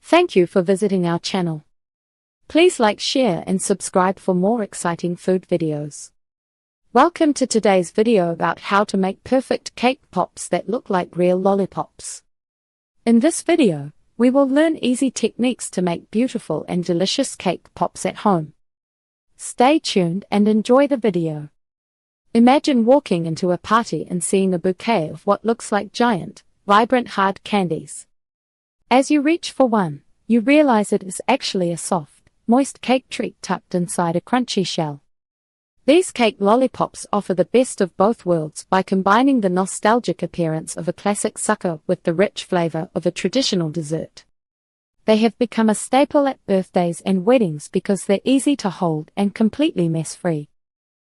Thank you for visiting our channel. Please like, share and subscribe for more exciting food videos. Welcome to today's video about how to make perfect cake pops that look like real lollipops. In this video, we will learn easy techniques to make beautiful and delicious cake pops at home. Stay tuned and enjoy the video. Imagine walking into a party and seeing a bouquet of what looks like giant, vibrant hard candies. As you reach for one, you realize it is actually a soft, moist cake treat tucked inside a crunchy shell. These cake lollipops offer the best of both worlds by combining the nostalgic appearance of a classic sucker with the rich flavor of a traditional dessert. They have become a staple at birthdays and weddings because they're easy to hold and completely mess-free.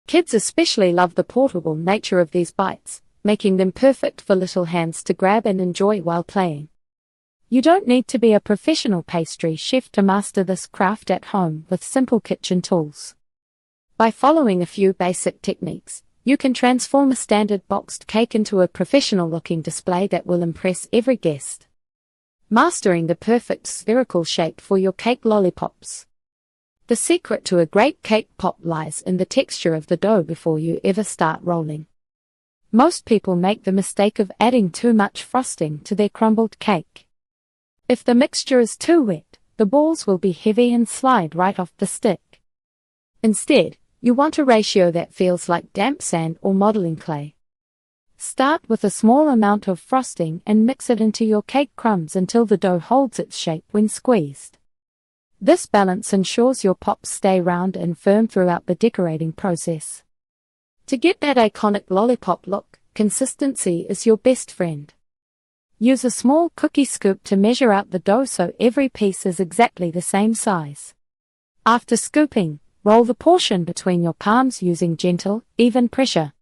Kids especially love the portable nature of these bites, making them perfect for little hands to grab and enjoy while playing. You don't need to be a professional pastry chef to master this craft at home with simple kitchen tools. By following a few basic techniques, you can transform a standard boxed cake into a professional-looking display that will impress every guest. Mastering the perfect spherical shape for your cake lollipops. The secret to a great cake pop lies in the texture of the dough before you ever start rolling. Most people make the mistake of adding too much frosting to their crumbled cake. If the mixture is too wet, the balls will be heavy and slide right off the stick. Instead, you want a ratio that feels like damp sand or modeling clay. Start with a small amount of frosting and mix it into your cake crumbs until the dough holds its shape when squeezed. This balance ensures your pops stay round and firm throughout the decorating process. To get that iconic lollipop look, consistency is your best friend. Use a small cookie scoop to measure out the dough so every piece is exactly the same size. After scooping, roll the portion between your palms using gentle, even pressure.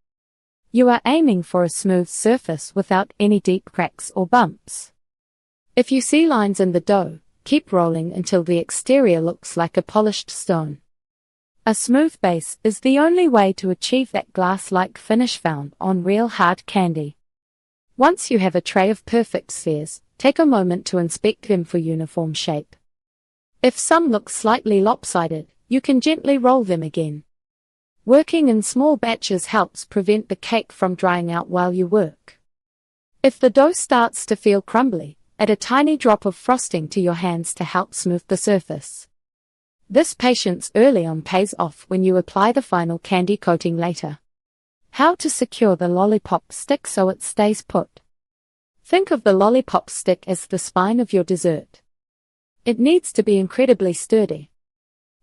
You are aiming for a smooth surface without any deep cracks or bumps. If you see lines in the dough, keep rolling until the exterior looks like a polished stone. A smooth base is the only way to achieve that glass-like finish found on real hard candy. Once you have a tray of perfect spheres, take a moment to inspect them for uniform shape. If some look slightly lopsided, you can gently roll them again. Working in small batches helps prevent the cake from drying out while you work. If the dough starts to feel crumbly, add a tiny drop of frosting to your hands to help smooth the surface. This patience early on pays off when you apply the final candy coating later. How to secure the lollipop stick so it stays put. Think of the lollipop stick as the spine of your dessert. It needs to be incredibly sturdy.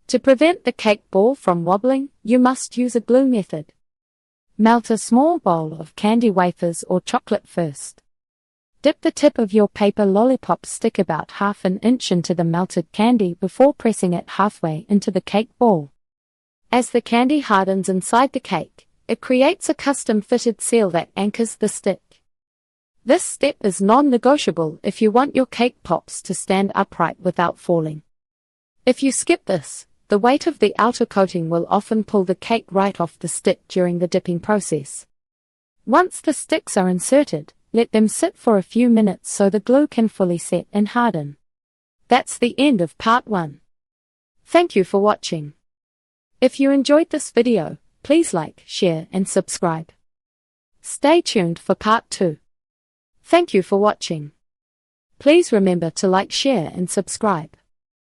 To prevent the cake ball from wobbling, you must use a glue method. Melt a small bowl of candy wafers or chocolate first. Dip the tip of your paper lollipop stick about ½ an inch into the melted candy before pressing it halfway into the cake ball. As the candy hardens inside the cake, it creates a custom-fitted seal that anchors the stick. This step is non-negotiable if you want your cake pops to stand upright without falling. If you skip this, the weight of the outer coating will often pull the cake right off the stick during the dipping process. Once the sticks are inserted, let them sit for a few minutes so the glue can fully set and harden. That's the end of part 1. Thank you for watching. If you enjoyed this video, please like, share and subscribe. Stay tuned for part 2. Thank you for watching. Please remember to like, share and subscribe.